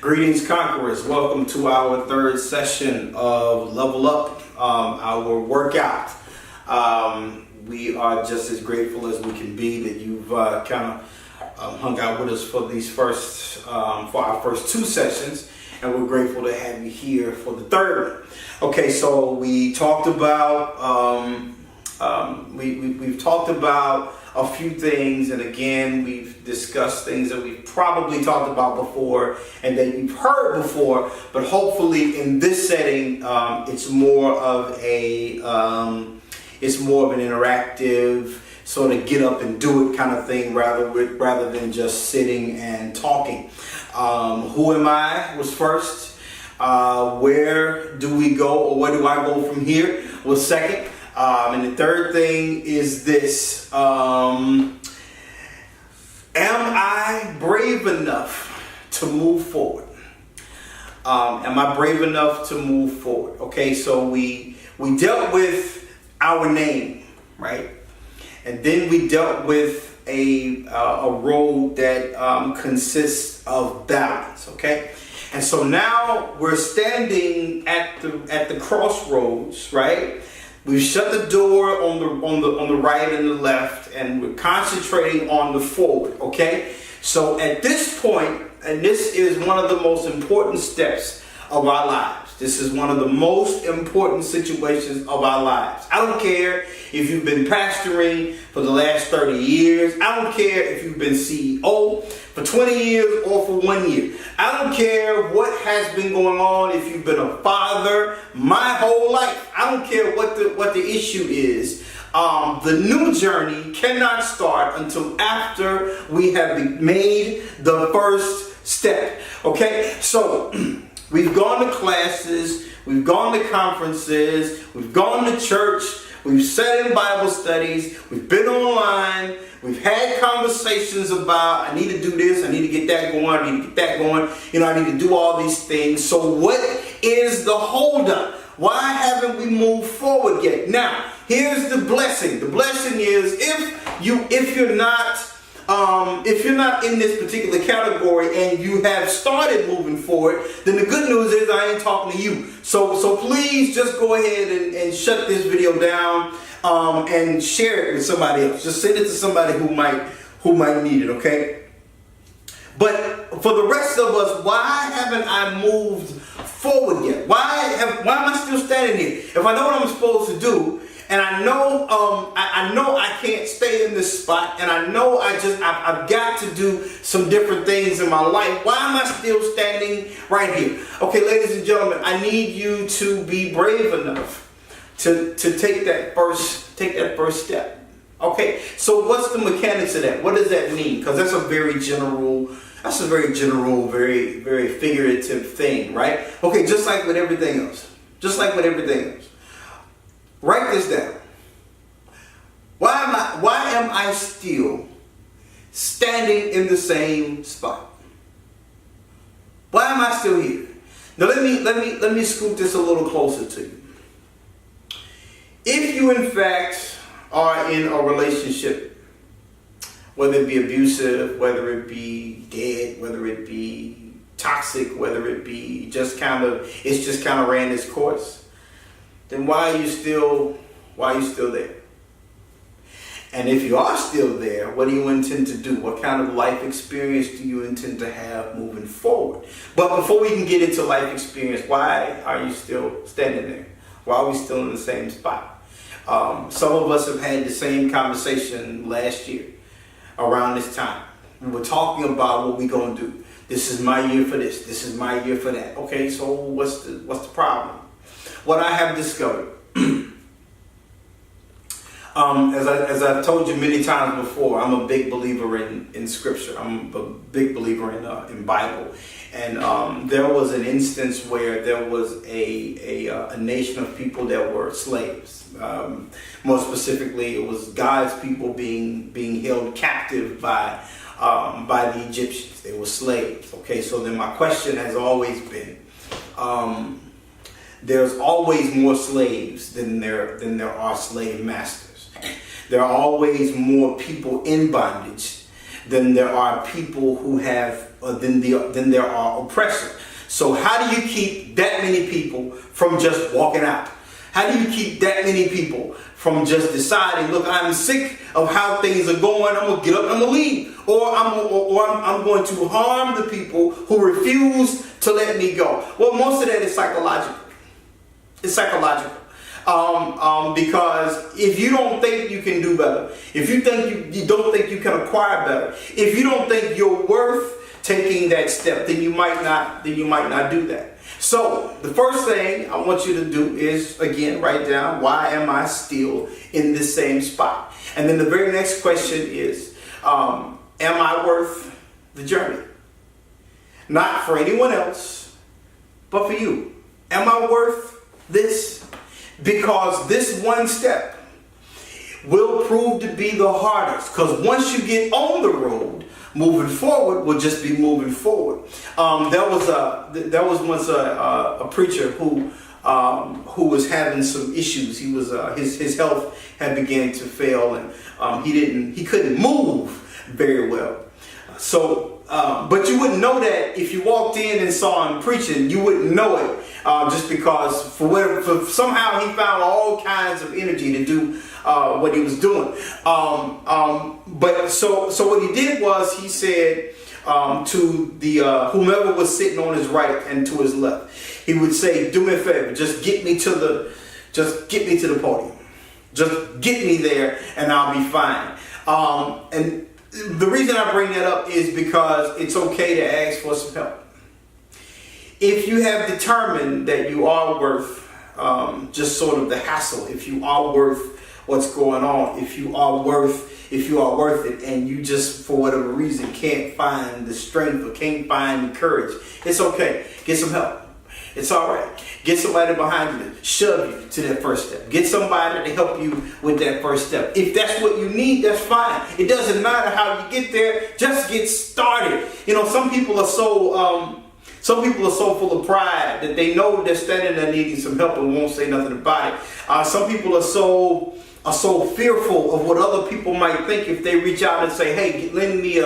Greetings, Conquerors. Welcome to our third session of Level Up, our workout. We are just as grateful as we can be that you've hung out with us for these for our first two sessions, and we're grateful to have you here for the third one. Okay, so we talked about we've talked about a few things, and again, we've discussed things that we've probably talked about before and that you've heard before, but hopefully in this setting, it's more of an interactive sort of get up and do it kind of thing rather than just sitting and talking. Who am I was first. Where do we go, or where do I go from here was second. And the third thing is this. Am I brave enough to move forward? Am I brave enough to move forward? Okay, so we dealt with our name, right? And then we dealt with a road that consists of balance, okay? And so now we're standing at the crossroads, right? We've shut the door on the right and the left, and we're concentrating on the forward, okay? So at this point, and this is one of the most important steps of our lives. This is one of the most important situations of our lives. I don't care if you've been pastoring for the last 30 years. I don't care if you've been CEO for 20 years or for 1 year. I don't care what has been going on, if you've been a father my whole life. I don't care what the issue is. The new journey cannot start until after we have made the first step. Okay, so we've gone to classes, we've gone to conferences, we've gone to church, we've sat in Bible studies, we've been online, we've had conversations about, I need to do this, I need to get that going, I need to get that going, I need to do all these things. So what is the holdup? Why haven't we moved forward yet? Now, here's the blessing. The blessing is if you're not in this particular category and you have started moving forward, then the good news is I ain't talking to you. So please just go ahead and shut this video down and share it with somebody else. Just send it to somebody who might need it, okay? But for the rest of us, why haven't I moved forward yet? Why am I still standing here? If I know what I'm supposed to do, and I know I can't stay in this spot, and I know I've got to do some different things in my life, why am I still standing right here? Okay, ladies and gentlemen, I need you to be brave enough to take that first step. Okay, so what's the mechanics of that? What does that mean? Because that's a very general, very, very figurative thing, right? Okay, just like with everything else. Write this down. Why am I still standing in the same spot? Why am I still here? Now let me scoot this a little closer to you. If you in fact are in a relationship, whether it be abusive, whether it be dead, whether it be toxic, whether it be it's just kind of ran its course, then why are you still there? And if you are still there, what do you intend to do? What kind of life experience do you intend to have moving forward? But before we can get into life experience, why are you still standing there? Why are we still in the same spot? Some of us have had the same conversation last year around this time. We were talking about what we're going to do. This is my year for this. This is my year for that. Okay, so what's the problem? What I have discovered, as I've told you many times before, I'm a big believer in Scripture. I'm a big believer in Bible. And there was an instance where there was a nation of people that were slaves. More specifically, it was God's people being held captive by the Egyptians. They were slaves. Okay, so then my question has always been, there's always more slaves than there are slave masters. There are always more people in bondage then there are people who have, then there are oppressors. So how do you keep that many people from just walking out? How do you keep that many people from just deciding, look, I'm sick of how things are going, I'm going to get up and I'm going to leave. Or I'm going to harm the people who refuse to let me go. Well, most of that is psychological. It's psychological. Because if you don't think you can do better, if you think you don't think you can acquire better, if you don't think you're worth taking that step, then you might not do that. So the first thing I want you to do is, again, write down, why am I still in this same spot? And then the very next question is, am I worth the journey? Not for anyone else, but for you. Am I worth this? Because this one step will prove to be the hardest. Because once you get on the road, moving forward will just be moving forward. There was once a preacher who was having some issues. He was his health had begun to fail, and he couldn't move very well. So, but you wouldn't know that if you walked in and saw him preaching. You wouldn't know it just because somehow he found all kinds of energy to do what he was doing. But so what he did was he said to the whomever was sitting on his right and to his left, he would say, "Do me a favor, just get me to the podium, just get me there, and I'll be fine." And the reason I bring that up is because it's okay to ask for some help. If you have determined that you are worth just sort of the hassle, if you are worth what's going on, if you are worth it, and you just for whatever reason can't find the strength or can't find the courage, it's okay. Get some help. It's all right. Get somebody behind you to shove you to that first step. Get somebody to help you with that first step. If that's what you need, that's fine. It doesn't matter how you get there. Just get started. You know, some people are so full of pride that they know they're standing there needing some help and won't say nothing about it. Some people are so fearful of what other people might think if they reach out and say, "Hey, lend me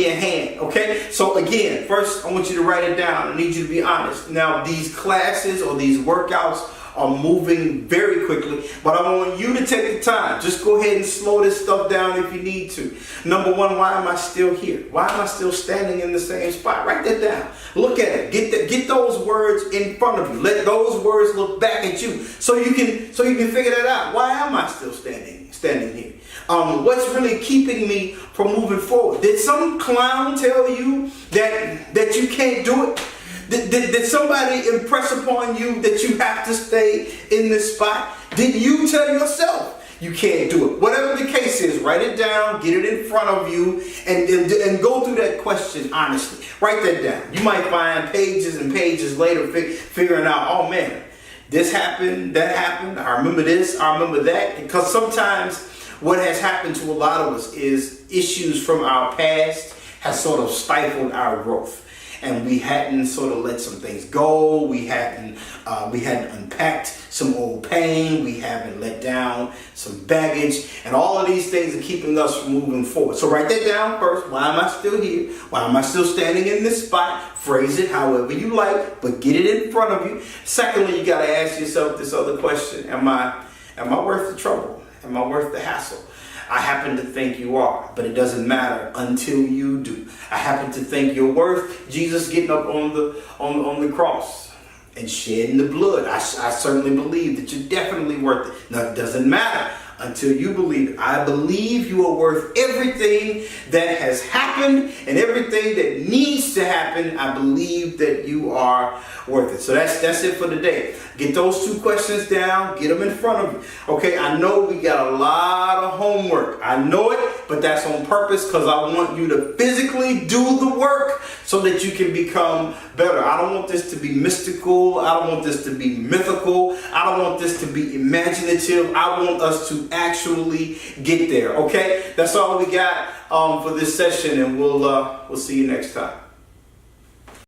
a hand." Okay? So again, first I want you to write it down. I need you to be honest. Now, these classes or these workouts are moving very quickly, but I want you to take the time. Just go ahead and slow this stuff down if you need to. Number one, why am I still here? Why am I still standing in the same spot? Write that down. Look at it. Get those words in front of you. Let those words look back at you so you can figure that out. Why am I still standing here? What's really keeping me from moving forward? Did some clown tell you that you can't do it? Did somebody impress upon you that you have to stay in this spot? Did you tell yourself you can't do it? Whatever the case is, write it down, get it in front of you, and go through that question honestly. Write that down. You might find pages and pages later figuring out, oh man, this happened, that happened, I remember this, I remember that. Because sometimes what has happened to a lot of us is issues from our past has sort of stifled our growth. And we hadn't sort of let some things go. We hadn't unpacked some old pain. We haven't let down some baggage. And all of these things are keeping us from moving forward. So write that down first. Why am I still here? Why am I still standing in this spot? Phrase it however you like, but get it in front of you. Secondly, you got to ask yourself this other question. Am I worth the trouble? Am I worth the hassle? I happen to think you are, but it doesn't matter until you do. I happen to think you're worth Jesus getting up on the cross and shedding the blood. I certainly believe that you're definitely worth it. Now, it doesn't matter until you believe it. I believe you are worth everything that has happened and everything that needs to happen. I believe that you are worth it. So that's it for today. Get those two questions down. Get them in front of you. Okay, I know we got a lot of homework. I know it, but that's on purpose because I want you to physically do the work so that you can become better. I don't want this to be mystical. I don't want this to be mythical. I don't want this to be imaginative. I want us to actually get there. Okay, that's all we got for this session, and we'll see you next time.